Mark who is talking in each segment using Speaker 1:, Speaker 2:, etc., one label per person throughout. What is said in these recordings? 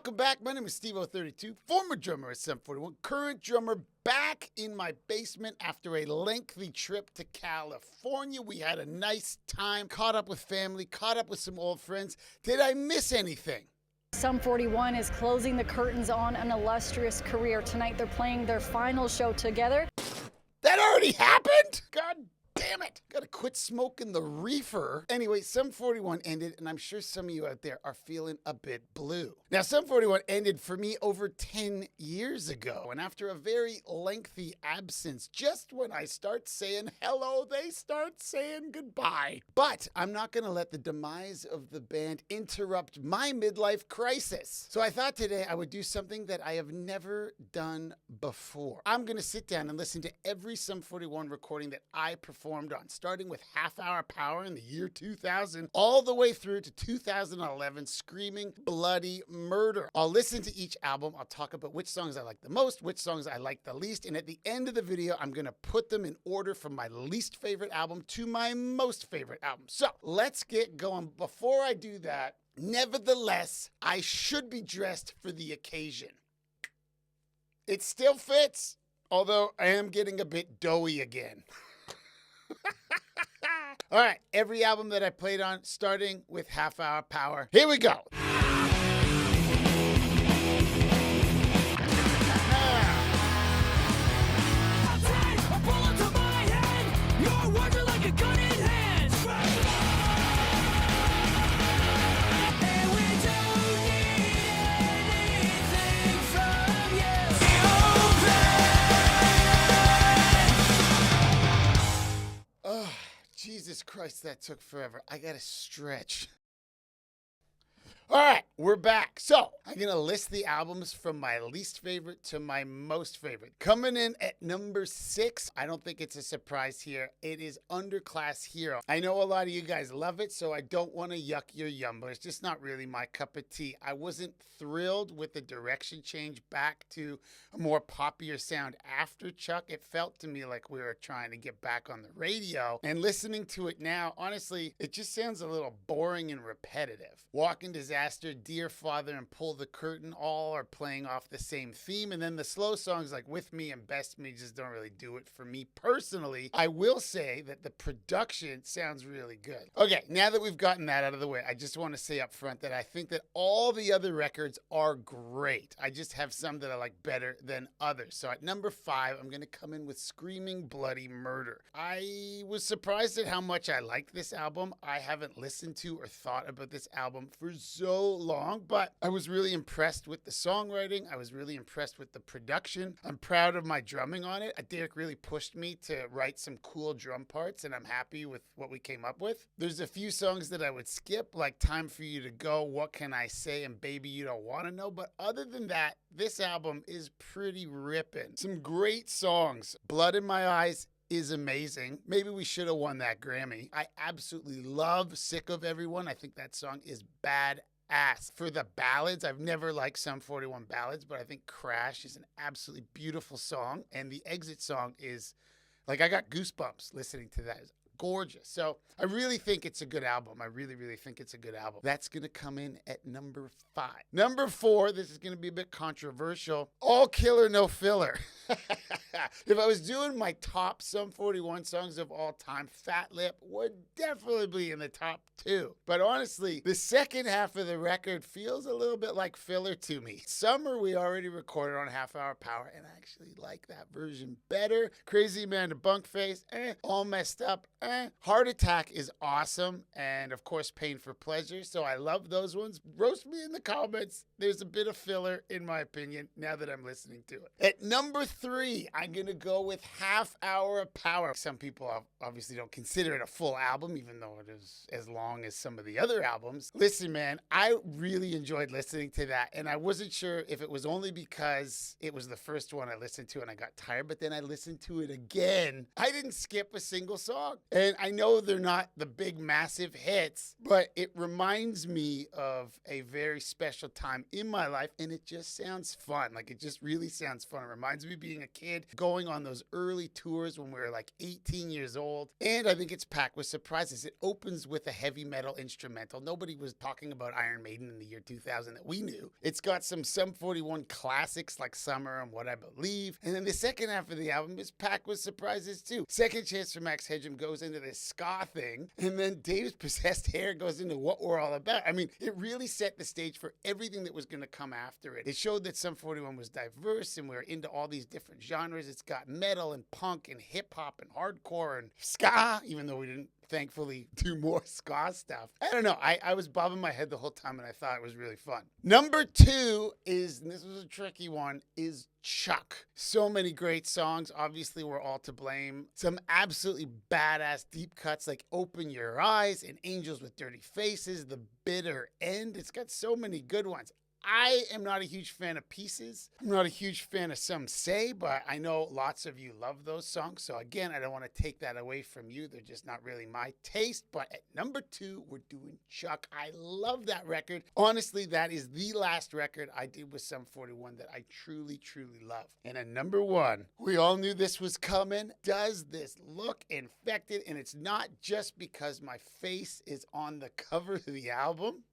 Speaker 1: Welcome back. My name is Steve-O32, former drummer at Sum 41, current drummer back in my basement after a lengthy trip to California. We had a nice time, caught up with family, caught up with some old friends. Did I miss anything?
Speaker 2: Sum 41 is closing the curtains on an illustrious career. Tonight they're playing their final show together.
Speaker 1: That already happened? God damn it. Gotta quit smoking the reefer. Anyway, Sum 41 ended, and I'm sure some of you out there are feeling a bit blue. Now, Sum 41 ended for me over 10 years ago, and after a very lengthy absence, just when I start saying hello, they start saying goodbye. But I'm not gonna let the demise of the band interrupt my midlife crisis. So I thought today I would do something that I have never done before. I'm gonna sit down and listen to every Sum 41 recording that I performed on, starting with Half Hour Power in the year 2000, all the way through to 2011, Screaming Bloody Murder. I'll listen to each album. I'll talk about which songs I like the most, which songs I like the least, and at the end of the video, I'm gonna put them in order from my least favorite album to my most favorite album. So let's get going. Before I do that, nevertheless, I should be dressed for the occasion. It still fits, although I am getting a bit doughy again. All right, every album that I played on, starting with Half Hour Power. Here we go. Oh, Jesus Christ, that took forever. I gotta stretch. All right, we're back. So I'm going to list the albums from my least favorite to my most favorite. Coming in at number 6, I don't think it's a surprise here. It is Underclass Hero. I know a lot of you guys love it, so I don't want to yuck your yum, but it's just not really my cup of tea. I wasn't thrilled with the direction change back to a more poppier sound after Chuck. It felt to me like we were trying to get back on the radio. And listening to it now, honestly, it just sounds a little boring and repetitive. Walking Disaster, Dear Father, and Pull the Curtain all are playing off the same theme. And then the slow songs like With Me and Best Me just don't really do it for me personally. I will say that the production sounds really good. Okay, now that we've gotten that out of the way, I just want to say up front that I think that all the other records are great. I just have some that I like better than others. So at number 5, I'm going to come in with Screaming Bloody Murder. I was surprised at how much I liked this album. I haven't listened to or thought about this album for so long, but I was really impressed with the songwriting. I was really impressed with the production. I'm proud of my drumming on it. Deryck really pushed me to write some cool drum parts, and I'm happy with what we came up with. There's a few songs that I would skip, like Time for You to Go, What Can I Say, and Baby You Don't Want to Know, but other than that, this album is pretty ripping. Some great songs. Blood in My Eyes is amazing. Maybe we should have won that Grammy. I absolutely love Sick of Everyone. I think that song is badass. For the ballads, I've never liked Sum 41 ballads, but I think Crash is an absolutely beautiful song. And the exit song is, like, I got goosebumps listening to that. It's gorgeous. So I really think it's a good album. I really, really think it's a good album. That's going to come in at number 5. Number 4, this is going to be a bit controversial. All Killer, No Filler. If I was doing my top Sum 41 songs of all time, Fat Lip would definitely be in the top 2. But honestly, the second half of the record feels a little bit like filler to me. Summer we already recorded on Half Hour Power, and I actually like that version better. Crazy Man to Bunkface, All Messed Up, Heart Attack is awesome, and of course Pain for Pleasure, so I love those ones. Roast me in the comments. There's a bit of filler in my opinion now that I'm listening to it. At number 3, I'm gonna go with Half Hour Power. Some people obviously don't consider it a full album, even though it is as long as some of the other albums. Listen, man, I really enjoyed listening to that, and I wasn't sure if it was only because it was the first one I listened to and I got tired, but then I listened to it again. I didn't skip a single song. And I know they're not the big, massive hits, but it reminds me of a very special time in my life, and it just sounds fun. Like, it just really sounds fun. It reminds me of being a kid, going on those early tours when we were like 18 years old. And I think it's packed with surprises. It opens with a heavy metal instrumental. Nobody was talking about Iron Maiden in the year 2000 that we knew. It's got some Sum 41 classics like Summer and What I Believe. And then the second half of the album is packed with surprises too. Second Chance for Max Headroom goes into this ska thing, and then Dave's Possessed Hair goes into What We're All About. I mean, it really set the stage for everything that was going to come after it. It showed that Sum 41 was diverse and we were into all these different genres. It's got metal and punk and hip hop and hardcore and ska, even though we didn't thankfully do more ska stuff. I don't know. I was bobbing my head the whole time and I thought it was really fun. Number 2 is, and this was a tricky one, is Chuck. So many great songs. Obviously, we're all to blame. Some absolutely badass deep cuts like Open Your Eyes and Angels with Dirty Faces, The Bitter End. It's got so many good ones. I am not a huge fan of Pieces. I'm not a huge fan of Some Say, but I know lots of you love those songs. So again, I don't want to take that away from you. They're just not really my taste. But at number 2, we're doing Chuck. I love that record. Honestly, that is the last record I did with Sum 41 that I truly, truly love. And at number 1, we all knew this was coming. Does this look infected? And it's not just because my face is on the cover of the album.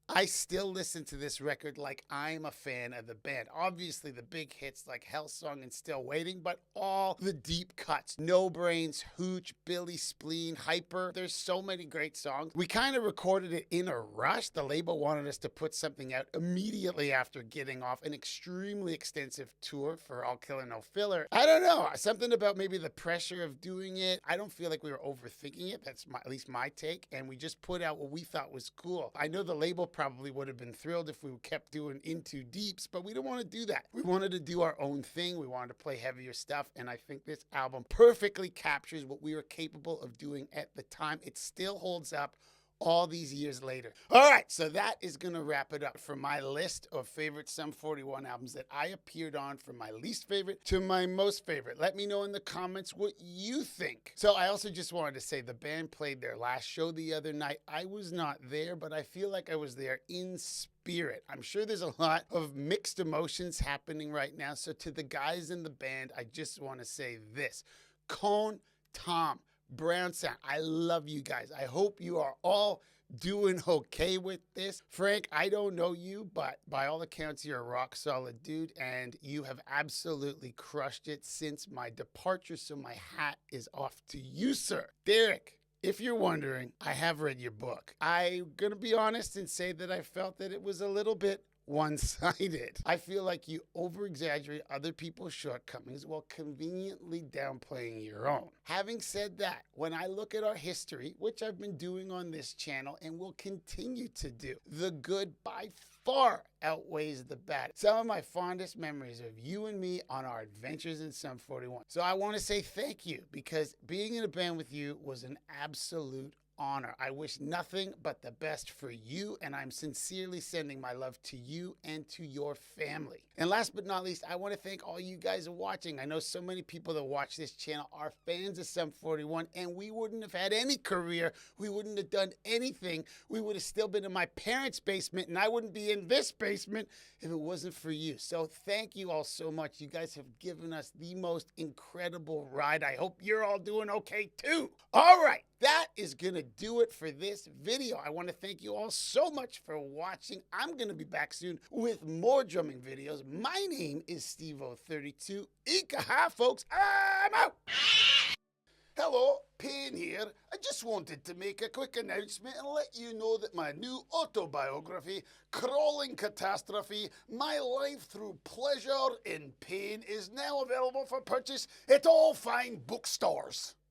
Speaker 1: I still listen to this record like I'm a fan of the band. Obviously, the big hits like Hellsong and Still Waiting, but all the deep cuts. No Brains, Hooch, Billy Spleen, Hyper. There's so many great songs. We kind of recorded it in a rush. The label wanted us to put something out immediately after getting off an extremely extensive tour for All Killer No Filler. I don't know. Something about maybe the pressure of doing it. I don't feel like we were overthinking it. That's at least my take. And we just put out what we thought was cool. I know the label probably would have been thrilled if we kept doing Into Deeps, but we don't want to do that. We wanted to do our own thing. We wanted to play heavier stuff, and I think this album perfectly captures what we were capable of doing at the time. It still holds up all these years later. All right, so that is going to wrap it up for my list of favorite Sum 41 albums that I appeared on, from my least favorite to my most favorite. Let me know in the comments what you think. So I also just wanted to say the band played their last show the other night. I was not there, but I feel like I was there in spirit. I'm sure there's a lot of mixed emotions happening right now. So to the guys in the band, I just want to say this. Cone, Tom, Brownsound, I love you guys. I hope you are all doing okay with this. Frank, I don't know you, but by all accounts, you're a rock solid dude, and you have absolutely crushed it since my departure, so my hat is off to you, sir. Deryck, if you're wondering, I have read your book. I'm going to be honest and say that I felt that it was a little bit one-sided. I feel like you over-exaggerate other people's shortcomings while conveniently downplaying your own. Having said that, when I look at our history, which I've been doing on this channel and will continue to do, the good by far outweighs the bad. Some of my fondest memories of you and me on our adventures in Sum 41. So I want to say thank you, because being in a band with you was an absolute honor. I wish nothing but the best for you, and I'm sincerely sending my love to you and to your family. And last but not least, I want to thank all you guys watching. I know so many people that watch this channel are fans of Sum 41, and we wouldn't have had any career. We wouldn't have done anything. We would have still been in my parents' basement, and I wouldn't be in this basement if it wasn't for you. So thank you all so much. You guys have given us the most incredible ride. I hope you're all doing okay too. All right, that is going to do it for this video. I want to thank you all so much for watching. I'm going to be back soon with more drumming videos. My name is Steve-O32. Ika-ha, folks. I'm out. Hello, Payne here. I just wanted to make a quick announcement and let you know that my new autobiography, Crawling Catastrophe, My Life Through Pleasure in Pain, is now available for purchase at all fine bookstores.